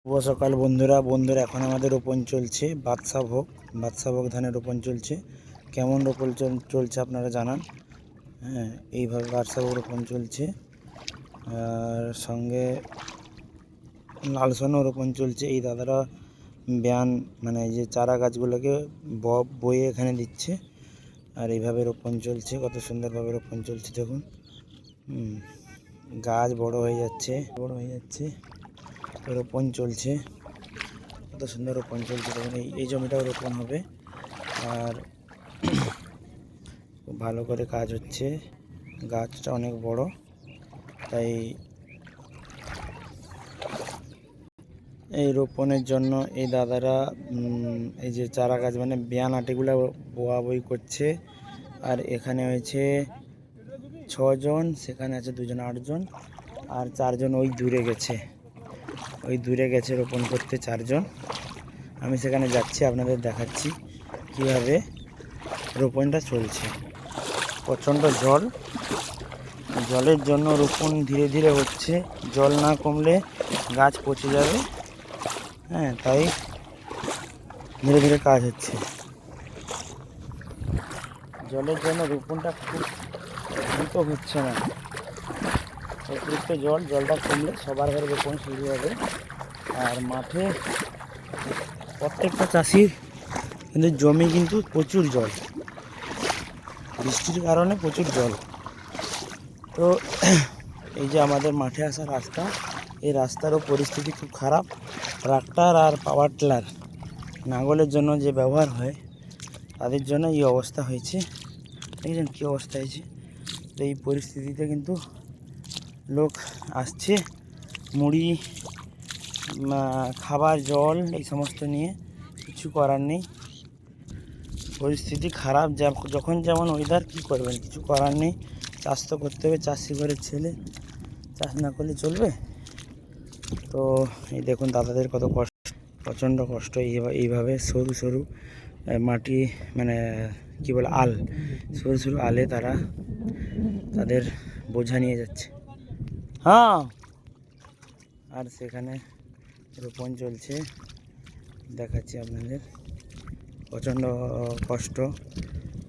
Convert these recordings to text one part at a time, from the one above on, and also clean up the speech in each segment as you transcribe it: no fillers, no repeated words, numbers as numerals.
শুভ সকাল বন্ধুরা এখন আমাদের রোপণ চলছে বাদশাভোগ ধানের রোপণ চলছে। কেমন রোপণ চলছে আপনারা জানান। হ্যাঁ, এইভাবে বাদশাভোগ রোপণ চলছে, আর সঙ্গে লালসনও রোপণ চলছে। এই দাদারা ব্যান মানে যে চারা গাছগুলোকে বয়ে এখানে দিচ্ছে, আর এইভাবে রোপণ চলছে। কত সুন্দরভাবে রোপণ চলছে দেখুন। গাছ বড় হয়ে যাচ্ছে রোপণ চলছে, কত সুন্দর রোপণ চলছে দেখুন। এই জমিটাও রোপণ হবে, আর খুব ভালো করে কাজ হচ্ছে। গাছটা অনেক বড়, তাই এই রোপণের জন্য এই দাদারা এই যে চারা গাছ মানে বিয়ান আটিগুলো বোয়াবই করছে। আর এখানে হয়েছে 6 জন, সেখানে আছে 2 জন 8 জন, আর 4 জন ওই দূরে গেছে রোপণ করতে 4 জন। আমি সেখানে যাচ্ছি, আপনাদের দেখাচ্ছি কীভাবে রোপণটা চলছে। প্রচণ্ড জলের জন্য রোপণ ধীরে ধীরে হচ্ছে। জল না কমলে গাছ পচে যাবে। হ্যাঁ, তাই ধীরে ধীরে কাজ হচ্ছে। জলের জন্য রোপণটা খুব দ্রুত হচ্ছে না। অতিরিক্ত জলটা কমলে সবার ঘরে রোপণ শুরু হবে। আর মাঠে প্রত্যেকটা চাষির কিন্তু জমি কিন্তু প্রচুর জল, বৃষ্টির কারণে প্রচুর জল। তো এই যে আমাদের মাঠে আসা রাস্তা, এই রাস্তারও পরিস্থিতি খুব খারাপ। ট্রাক্টর আর পাওয়ার টিলার নাঙলের জন্য যে ব্যবহার হয়, তাদের জন্য এই অবস্থা হয়েছে। দেখছেন কী অবস্থা হয়েছে। তো এই পরিস্থিতিতে কিন্তু লোক আসছে মুড়ি, খাবার, জল এই সমস্ত নিয়ে। কিছু করার নেই, পরিস্থিতি খারাপ। যখন যেমন ওয়েদার, কী করবেন, কিছু করার নেই। চাষ তো করতে হবে, চাষি ঘরের ছেলে, চাষ না করলে চলবে। তো এই দেখুন দাদাদের কত কষ্ট, প্রচণ্ড কষ্ট। এইভাবে সরু মাটি মানে কী বলে সরু আলে তারা তাদের বোঝা নিয়ে যাচ্ছে। হ্যাঁ, আর সেখানে রোপণ চলছে, দেখাচ্ছি আপনাদের। প্রচণ্ড কষ্ট,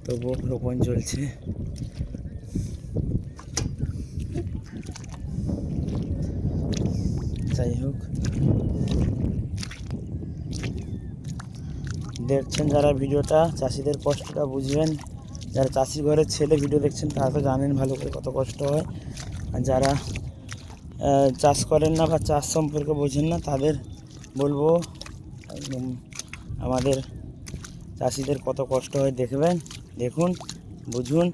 তবুও রোপণ চলছে। যাই হোক, দেখছেন যারা ভিডিওটা, চাষিদের কষ্টটা বুঝবেন। যারা চাষি ঘরের ছেলে ভিডিও দেখছেন তারা তো জানেন ভালো করে কত কষ্ট হয়। আর যারা চাষ করেন না বা চাষ সম্পর্কে বোঝেন না, তাদের বলবো আমাদের চাষিদের কত কষ্ট হয় দেখুন, বুঝুন।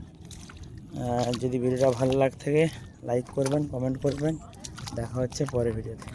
যদি ভিডিওটা ভালো লাগে থাকে লাইক করবেন, কমেন্ট করবেন। দেখা হচ্ছে পরের ভিডিওতে।